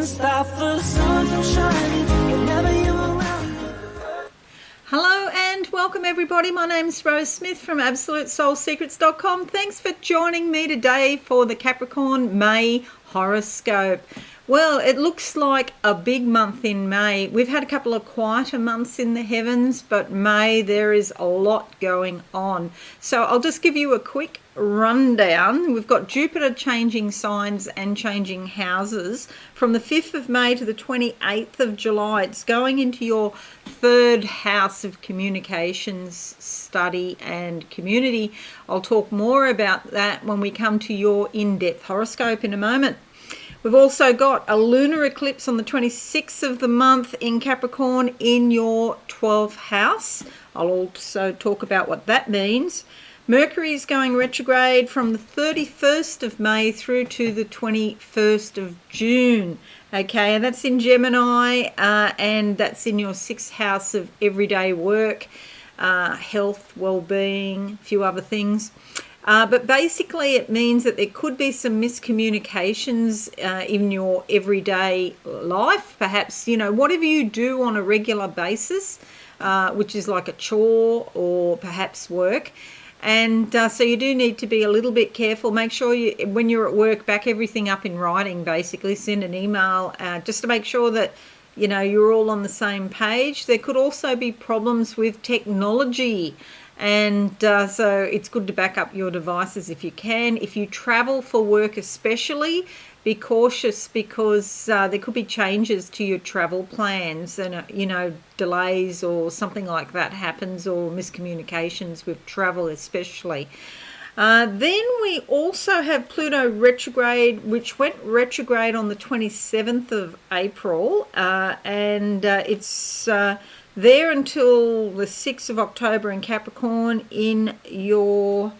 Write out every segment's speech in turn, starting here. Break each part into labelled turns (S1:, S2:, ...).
S1: can't stop the sun from shining whenever you're around.
S2: Hello and welcome everybody. My name's Rose Smith from AbsoluteSoulSecrets.com. Thanks for joining me today for the Capricorn May Horoscope. Well, it looks like a big month in May. We've had a couple of quieter months in the heavens, but May there is a lot going on. So I'll just give you a quick rundown. We've got Jupiter changing signs and changing houses from the 5th of May to the 28th of July. It's going into your third house of communications, study and community. I'll talk more about that when we come to your in-depth horoscope in a moment. We've also got a lunar eclipse on the 26th of the month in Capricorn in your 12th house. I'll also talk about what that means. Mercury is going retrograde from the 31st of May through to the 21st of June. Okay, and that's in Gemini and that's in your 6th house of everyday work, health, well-being, a few other things. But basically it means that there could be some miscommunications in your everyday life. Perhaps, whatever you do on a regular basis, which is like a chore or perhaps work. And so you do need to be a little bit careful. Make sure when you're at work, back everything up in writing, basically. Send an email just to make sure that, you're all on the same page. There could also be problems with technology. And so it's good to back up your devices if you can. If you travel for work especially, be cautious because there could be changes to your travel plans and, delays or something like that happens, or miscommunications with travel especially. Then we also have Pluto retrograde, which went retrograde on the 27th of April, and it's there until the 6th of October in Capricorn in your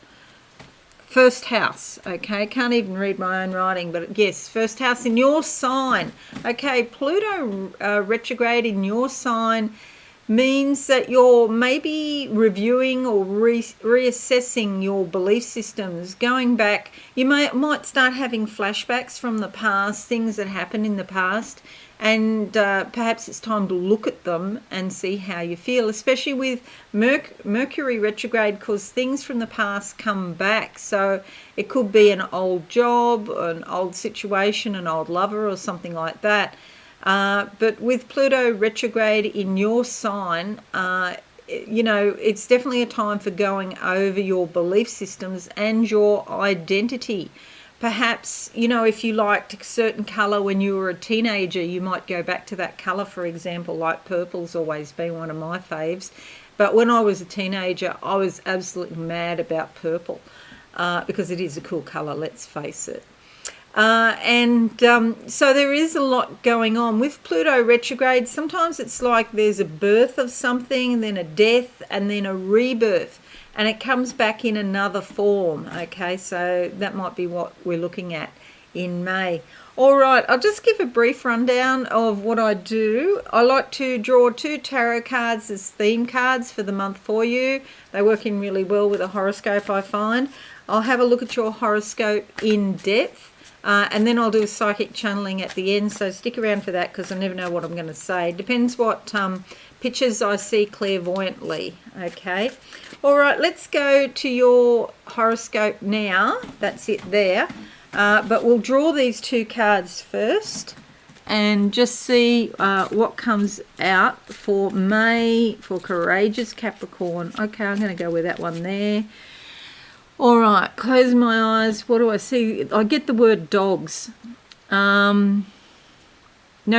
S2: first house. Okay, can't even read my own writing, but yes, first house in your sign. Okay, Pluto retrograde in your sign means that you're maybe reviewing or reassessing your belief systems, going back. You might start having flashbacks from the past, things that happened in the past, and perhaps it's time to look at them and see how you feel, especially with Mercury retrograde, because things from the past come back. So it could be an old job, an old situation, an old lover or something like that. But with Pluto retrograde in your sign, it's definitely a time for going over your belief systems and your identity. Perhaps, if you liked a certain colour when you were a teenager, you might go back to that colour, for example, like purple's always been one of my faves. But when I was a teenager, I was absolutely mad about purple because it is a cool colour, let's face it. So there is a lot going on. With Pluto retrograde, sometimes it's like there's a birth of something, then a death, and then a rebirth. And it comes back in another form, okay? So that might be what we're looking at in May. All right, I'll just give a brief rundown of what I do. I like to draw 2 tarot cards as theme cards for the month for you. They work in really well with a horoscope, I find. I'll have a look at your horoscope in depth. And then I'll do a psychic channeling at the end, so stick around for that because I never know what I'm going to say. Depends what pictures I see clairvoyantly, okay? All right, let's go to your horoscope now. That's it there. But we'll draw these 2 cards first and just see what comes out for May for Courageous Capricorn. Okay, I'm going to go with that one there. All right, close my eyes. What do I see? I get the word dogs. No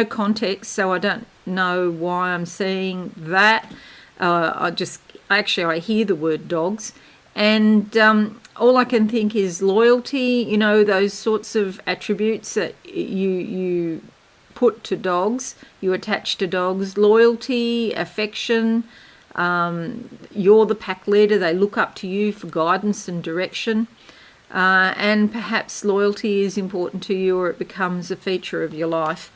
S2: context, so I don't know why I'm seeing that. I hear the word dogs. And all I can think is loyalty, those sorts of attributes that you put to dogs, you attach to dogs. Loyalty, affection. You're the pack leader. They look up to you for guidance and direction. And perhaps loyalty is important to you, or it becomes a feature of your life.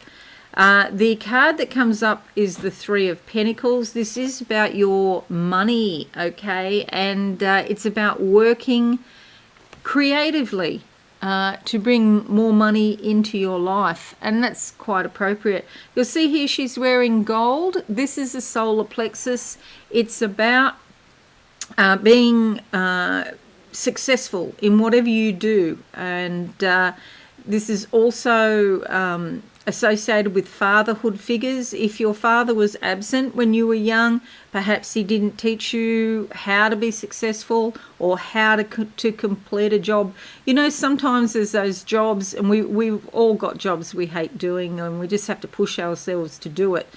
S2: The card that comes up is the 3 of Pentacles. This is about your money, okay? And it's about working creatively to bring more money into your life, and that's quite appropriate. You'll see here she's wearing gold. This is a solar plexus. It's about being successful in whatever you do, and this is also associated with fatherhood figures. If your father was absent when you were young, perhaps he didn't teach you how to be successful or how to complete a job. You know, sometimes there's those jobs, and we've all got jobs we hate doing, and we just have to push ourselves to do it.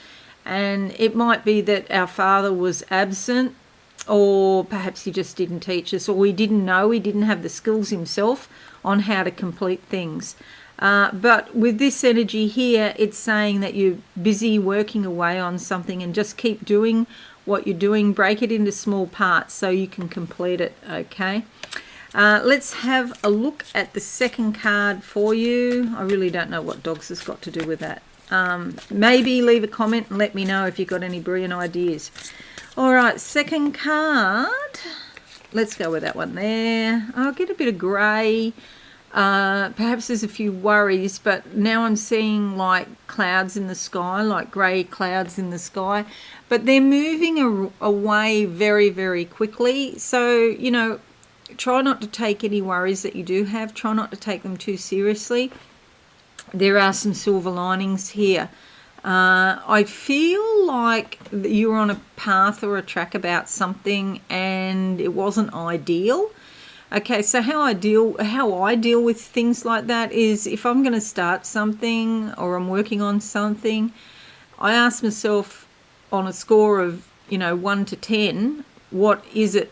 S2: And it might be that our father was absent, or perhaps he just didn't teach us, or we didn't know, he didn't have the skills himself on how to complete things. But with this energy here, it's saying that you're busy working away on something, and just keep doing what you're doing. Break it into small parts so you can complete it, okay? Let's have a look at the second card for you. I really don't know what dogs has got to do with that. Maybe leave a comment and let me know if you've got any brilliant ideas. All right, second card. Let's go with that one there. I'll get a bit of grey. Perhaps there's a few worries, but now I'm seeing like clouds in the sky, like grey clouds in the sky, but they're moving away very, very quickly. So, you know, try not to take any worries that you do have. Try not to take them too seriously. There are some silver linings here. I feel like you were on a path or a track about something and it wasn't ideal. Okay, so how I deal with things like that is, if I'm going to start something or I'm working on something, I ask myself on a score of 1 to 10, what is it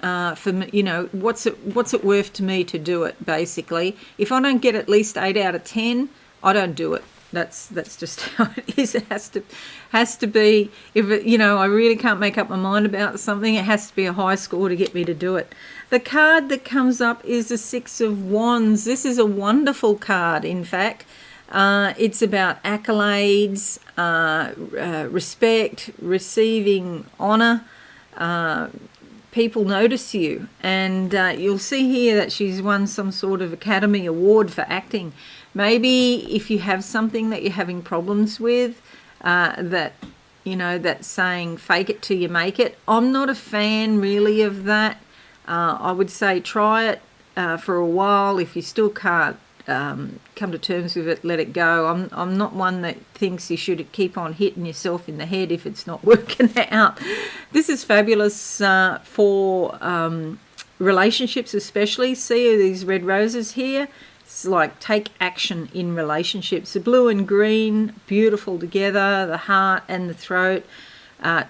S2: for me? What's it worth to me to do it? Basically, if I don't get at least 8 out of 10, I don't do it. That's just how it is. It has to be, if it, I really can't make up my mind about something, it has to be a high score to get me to do it. The card that comes up is the Six of Wands. This is a wonderful card, in fact. It's about accolades, respect, receiving honour. People notice you, and you'll see here that she's won some sort of Academy Award for acting. Maybe if you have something that you're having problems with, that's saying fake it till you make it. I'm not a fan really of that. I would say try it for a while. If you still can't come to terms with it, let it go. I'm not one that thinks you should keep on hitting yourself in the head if it's not working out. This is fabulous for relationships especially. See these red roses here? It's like take action in relationships. The blue and green, beautiful together, the heart and the throat,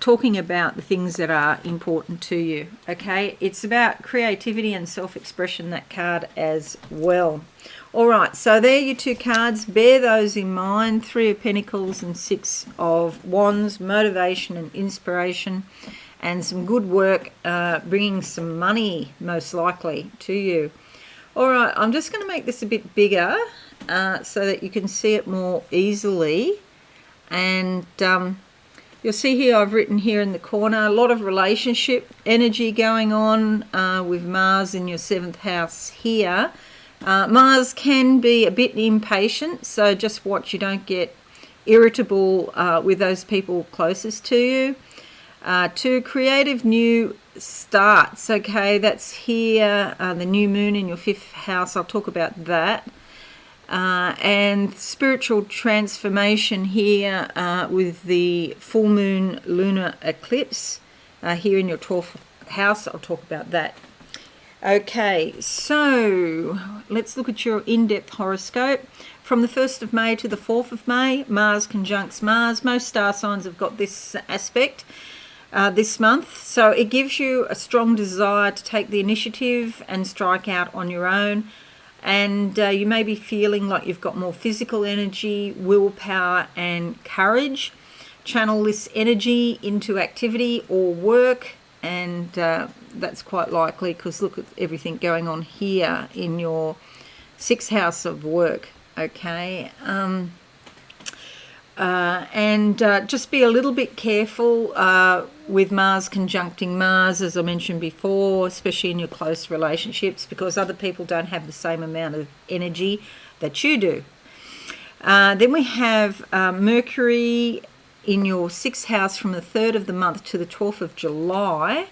S2: talking about the things that are important to you. Okay, it's about creativity and self-expression, that card as well. All right, so there are your two cards. Bear those in mind. 3 of Pentacles and 6 of Wands, motivation and inspiration, and some good work, bringing some money most likely to you. All right, I'm just going to make this a bit bigger so that you can see it more easily. And you'll see here I've written here in the corner, a lot of relationship energy going on with Mars in your 7th house here. Mars can be a bit impatient, so just watch you don't get irritable with those people closest to you. 2 creative new starts. Okay, that's here, the new moon in your 5th house. I'll talk about that. And spiritual transformation here with the full moon lunar eclipse here in your 12th house. I'll talk about that. Okay, so let's look at your in-depth horoscope. From the 1st of May to the 4th of May, Mars conjuncts Mars. Most star signs have got this aspect this month. So it gives you a strong desire to take the initiative and strike out on your own. And you may be feeling like you've got more physical energy, willpower and courage. Channel this energy into activity or work, and that's quite likely because look at everything going on here in your 6th house of work. Okay, And just be a little bit careful with Mars conjuncting Mars, as I mentioned before, especially in your close relationships, because other people don't have the same amount of energy that you do. Then we have Mercury in your 6th house from the 3rd of the month to the 12th of July.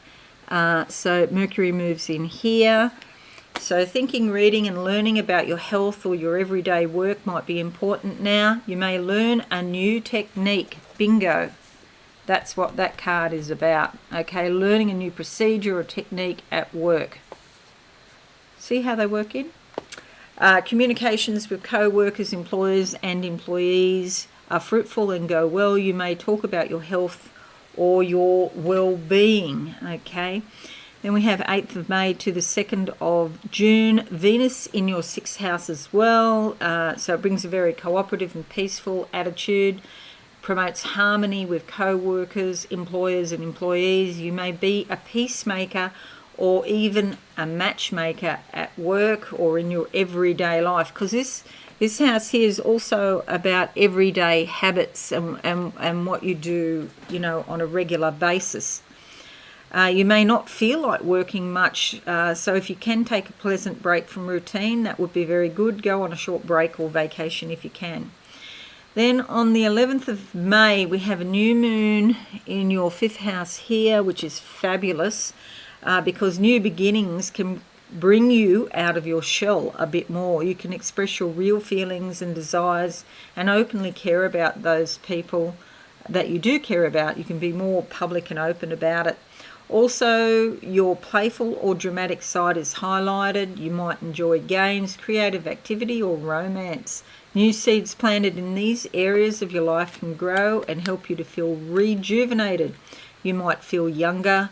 S2: So Mercury moves in here. So thinking, reading and learning about your health or your everyday work might be important now. You may learn a new technique. Bingo. That's what that card is about. Okay, learning a new procedure or technique at work. See how they work in? Communications with co-workers, employers and employees are fruitful and go well. You may talk about your health or your well-being. Okay. Then we have 8th of May to the 2nd of June. Venus in your 6th house as well. So it brings a very cooperative and peaceful attitude. Promotes harmony with co-workers, employers and employees. You may be a peacemaker or even a matchmaker at work or in your everyday life. Because this house here is also about everyday habits and what you do, on a regular basis. You may not feel like working much, so if you can take a pleasant break from routine, that would be very good. Go on a short break or vacation if you can. Then on the 11th of May, we have a new moon in your 5th house here, which is fabulous because new beginnings can bring you out of your shell a bit more. You can express your real feelings and desires and openly care about those people that you do care about. You can be more public and open about it. Also, your playful or dramatic side is highlighted. You might enjoy games, creative activity or romance. New seeds planted in these areas of your life can grow and help you to feel rejuvenated. You might feel younger,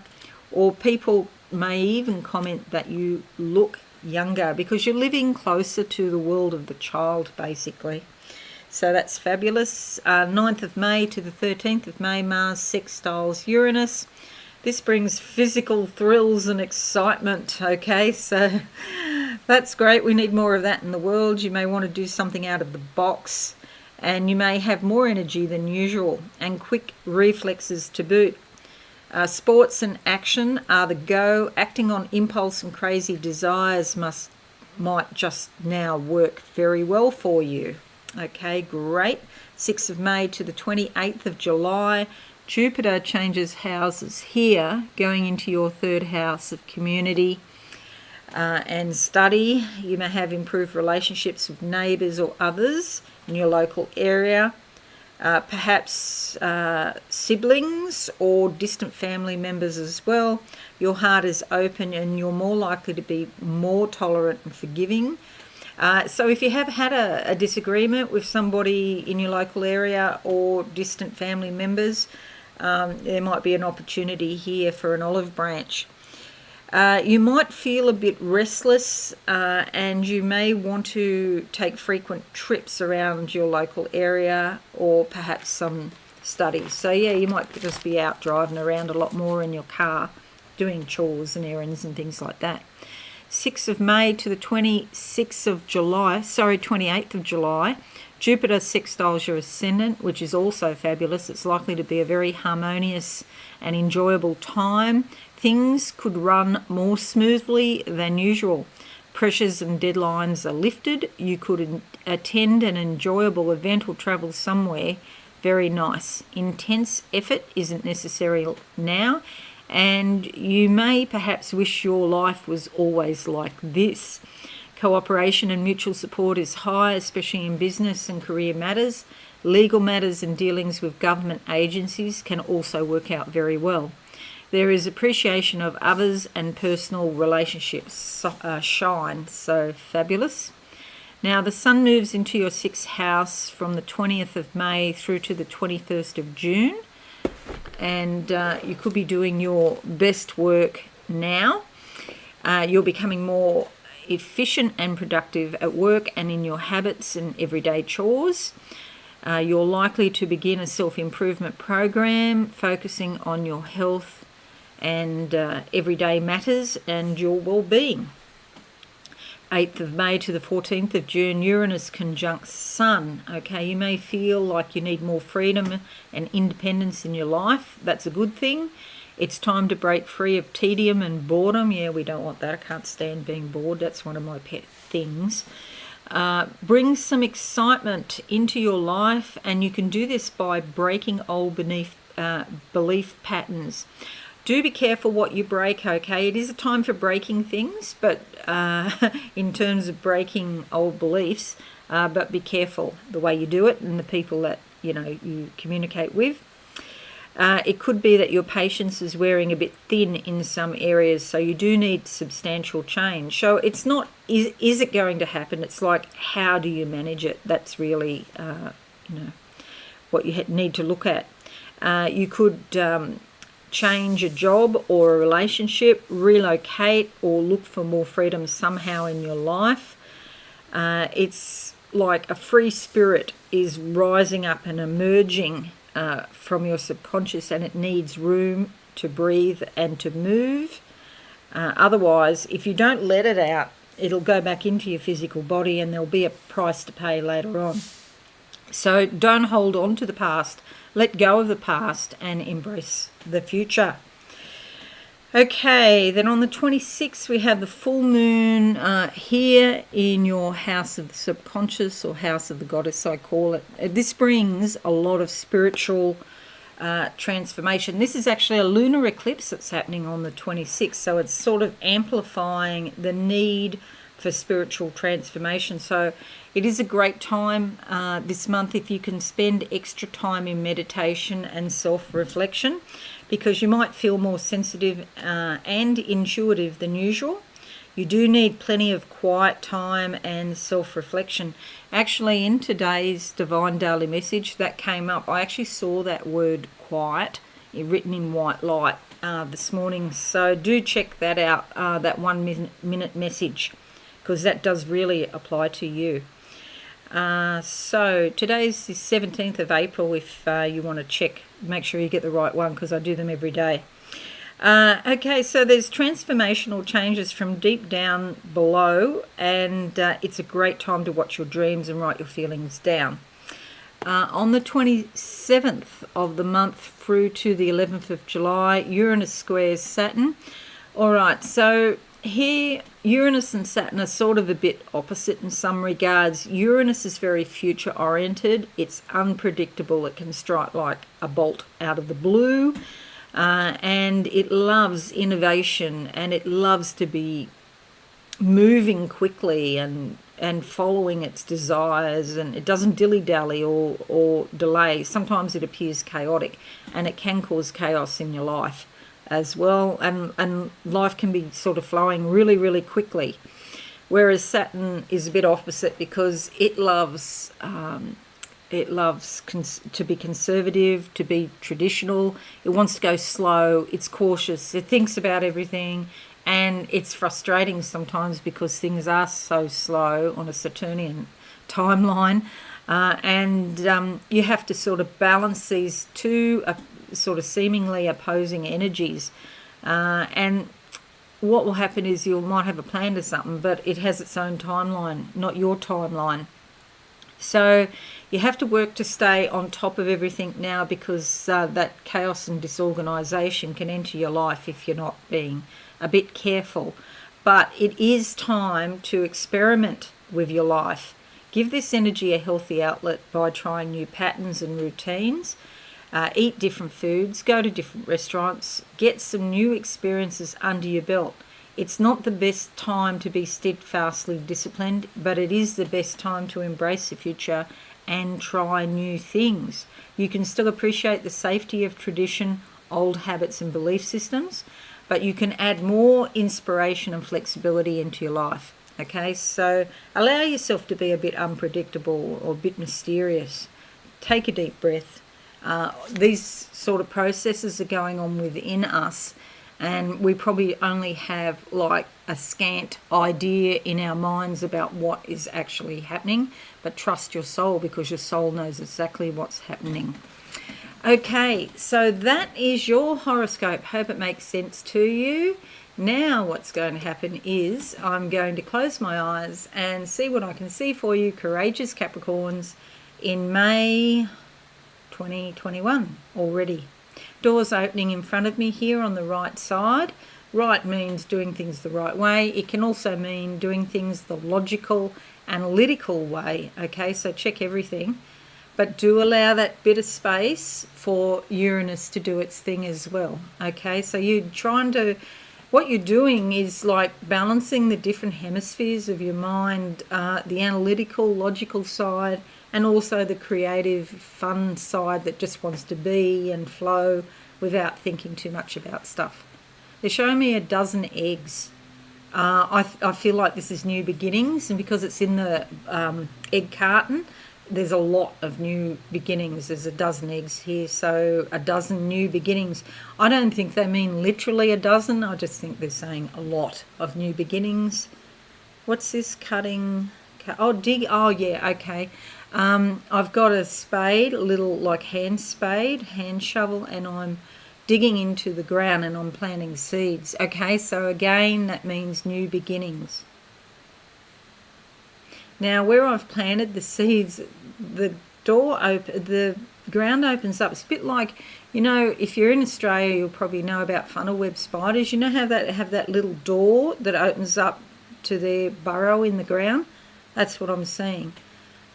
S2: or people may even comment that you look younger because you're living closer to the world of the child, basically. So that's fabulous. 9th of May to the 13th of May, Mars sextiles Uranus. This brings physical thrills and excitement, okay? So that's great. We need more of that in the world. You may want to do something out of the box, and you may have more energy than usual and quick reflexes to boot. Sports and action are the go. Acting on impulse and crazy desires might just now work very well for you. Okay, great. 6th of May to the 28th of July. Jupiter changes houses here, going into your 3rd house of community and study. You may have improved relationships with neighbours or others in your local area, perhaps siblings or distant family members as well. Your heart is open and you're more likely to be more tolerant and forgiving. So if you have had a disagreement with somebody in your local area or distant family members, there might be an opportunity here for an olive branch. You might feel a bit restless and you may want to take frequent trips around your local area or perhaps some studies. So yeah, you might just be out driving around a lot more in your car, doing chores and errands and things like that. 6th of May to the 28th of July, Jupiter sextiles your ascendant, which is also fabulous. It's likely to be a very harmonious and enjoyable time. Things could run more smoothly than usual. Pressures and deadlines are lifted. You could attend an enjoyable event or travel somewhere very nice. Intense effort isn't necessary now, and you may perhaps wish your life was always like this. Cooperation and mutual support is high, especially in business and career matters. Legal matters and dealings with government agencies can also work out very well. There is appreciation of others and personal relationships shine, so fabulous. Now the Sun moves into your 6th house from the 20th of May through to the 21st of June. And you could be doing your best work now. You're becoming more efficient and productive at work and in your habits and everyday chores. You're likely to begin a self-improvement program focusing on your health and everyday matters and your well-being. 8th of May to the 14th of June, Uranus conjunct Sun. Okay, you may feel like you need more freedom and independence in your life. That's a good thing. It's time to break free of tedium and boredom. Yeah, we don't want that. I can't stand being bored. That's one of my pet things. Bring some excitement into your life, and you can do this by breaking old belief patterns. Do be careful what you break, okay? It is a time for breaking things, but in terms of breaking old beliefs, but be careful the way you do it and the people that, you communicate with. It could be that your patience is wearing a bit thin in some areas, so you do need substantial change. So it's not, is it going to happen? It's like, how do you manage it? That's really, what you need to look at. You could change a job or a relationship, relocate, or look for more freedom somehow in your life. It's like a free spirit is rising up and emerging from your subconscious, and it needs room to breathe and to move. Otherwise, if you don't let it out, it'll go back into your physical body, and there'll be a price to pay later on. So don't hold on to the past. Let go of the past and embrace the future. Okay, then on the 26th, we have the full moon here in your house of the subconscious, or house of the goddess, I call it. This brings a lot of spiritual transformation. This is actually a lunar eclipse that's happening on the 26th, so it's sort of amplifying the need for spiritual transformation. So it is a great time this month if you can spend extra time in meditation and self-reflection, because you might feel more sensitive and intuitive than usual. You do need plenty of quiet time and self-reflection. Actually, in today's Divine Daily Message that came up, I actually saw that word quiet written in white light this morning. So do check that out, that 1 minute message, because that does really apply to you. So today's the 17th of April if you want to check, make sure you get the right one, because I do them every day. Okay, so there's transformational changes from deep down below, and it's a great time to watch your dreams and write your feelings down. On the 27th of the month through to the 11th of July, Uranus squares Saturn. All right, so here Uranus and Saturn are sort of a bit opposite in some regards. Uranus is very future oriented. It's unpredictable. It can strike like a bolt out of the blue, and it loves innovation, and it loves to be moving quickly and following its desires, and it doesn't dilly-dally or delay. Sometimes it appears chaotic, and it can cause chaos in your life as well, and life can be sort of flowing really, really quickly. Whereas Saturn is a bit opposite, because it loves to be conservative, to be traditional. It wants to go slow. It's cautious. It thinks about everything, and it's frustrating sometimes because things are so slow on a Saturnian timeline, and you have to sort of balance these two sort of seemingly opposing energies, and what will happen is you might have a plan to something, but it has its own timeline, not your timeline. So you have to work to stay on top of everything now, because that chaos and disorganisation can enter your life if you're not being a bit careful. But it is time to experiment with your life. Give this energy a healthy outlet by trying new patterns and routines. Eat different foods, go to different restaurants, get some new experiences under your belt. It's not the best time to be steadfastly disciplined, but it is the best time to embrace the future and try new things. You can still appreciate the safety of tradition, old habits and belief systems, but you can add more inspiration and flexibility into your life. Okay, so allow yourself to be a bit unpredictable or a bit mysterious. Take a deep breath. These sort of processes are going on within us, and we probably only have like a scant idea in our minds about what is actually happening, but trust your soul, because your soul knows exactly what's happening. Okay, so that is your horoscope. Hope it makes sense to you. Now what's going to happen is I'm going to close my eyes and see what I can see for you, courageous Capricorns, in May 2021 already. Doors opening in front of me here on the right side. Right means doing things the right way. It can also mean doing things the logical, analytical way. Okay, so check everything. But do allow that bit of space for Uranus to do its thing as well. Okay, so what you're doing is like balancing the different hemispheres of your mind, the analytical, logical side, and also the creative, fun side that just wants to be and flow without thinking too much about stuff. They're showing me a dozen eggs. I feel like this is new beginnings, and because it's in the egg carton, there's a lot of new beginnings. There's a dozen eggs here, so a dozen new beginnings. I don't think they mean literally a dozen. I just think they're saying a lot of new beginnings. What's this cutting? Oh, dig. Oh, yeah, okay. I've got a spade, a little like hand spade, hand shovel, and I'm digging into the ground and I'm planting seeds. Okay, so again, that means new beginnings. Now, where I've planted the seeds, the ground opens up. It's a bit like, if you're in Australia, you'll probably know about funnel web spiders. You know how they have that little door that opens up to their burrow in the ground? That's what I'm seeing.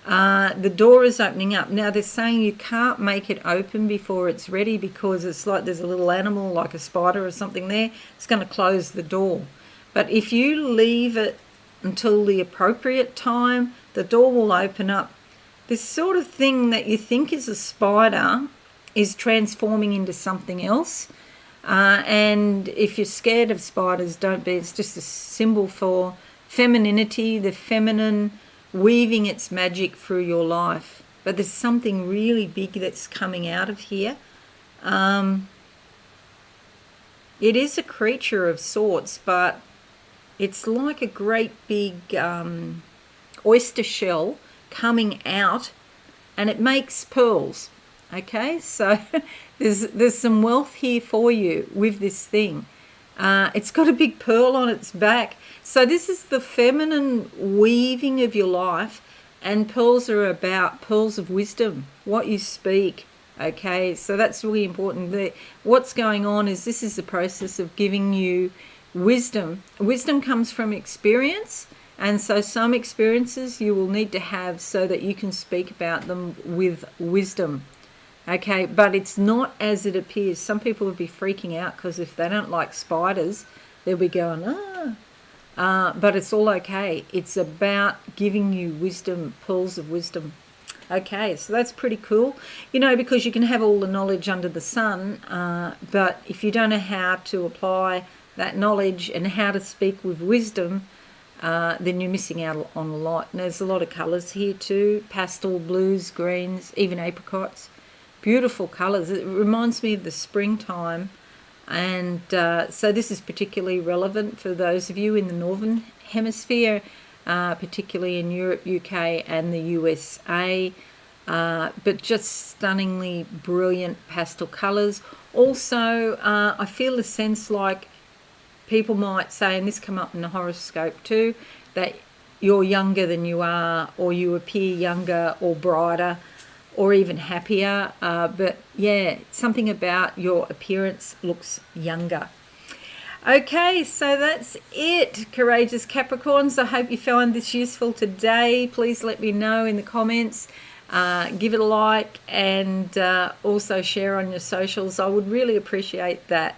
S2: The door is opening up. Now, they're saying you can't make it open before it's ready because it's like there's a little animal like a spider or something there. It's going to close the door. But if you leave it until the appropriate time, the door will open up. This sort of thing that you think is a spider is transforming into something else. And if you're scared of spiders, don't be. It's just a symbol for femininity, the feminine weaving its magic through your life. But there's something really big that's coming out of here. It is a creature of sorts, but it's like a great big oyster shell coming out, and it makes pearls. Okay, so there's some wealth here for you with this thing. It's got a big pearl on its back. So this is the feminine weaving of your life, and pearls are about pearls of wisdom, what you speak. Okay, so that's really important. What's going on is this is the process of giving you wisdom. Wisdom comes from experience, and so some experiences you will need to have so that you can speak about them with wisdom. Okay, but it's not as it appears. Some people will be freaking out because if they don't like spiders, they'll be going, but it's all okay. It's about giving you wisdom, pearls of wisdom. Okay, so that's pretty cool, because you can have all the knowledge under the sun, but if you don't know how to apply that knowledge and how to speak with wisdom, then you're missing out on a lot. And there's a lot of colours here too, pastel blues, greens, even apricots. Beautiful colours. It reminds me of the springtime, and so this is particularly relevant for those of you in the northern hemisphere, particularly in Europe, UK and the USA, but just stunningly brilliant pastel colours. Also, I feel a sense like people might say, and this come up in the horoscope too, that you're younger than you are, or you appear younger or brighter or even happier, but yeah, something about your appearance looks younger. Okay, so that's it, courageous Capricorns. I hope you found this useful today. Please let me know in the comments. Give it a like, and also share on your socials. I would really appreciate that.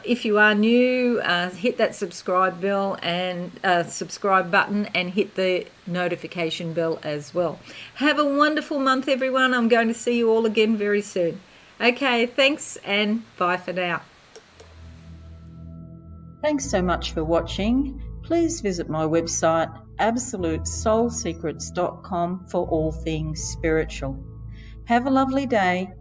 S2: If you are new, hit that subscribe bell and subscribe button, and hit the notification bell as well. Have a wonderful month, everyone. I'm going to see you all again very soon. Okay, thanks, and bye for now. Thanks so much for watching. Please visit my website absolutesoulsecrets.com for all things spiritual. Have a lovely day.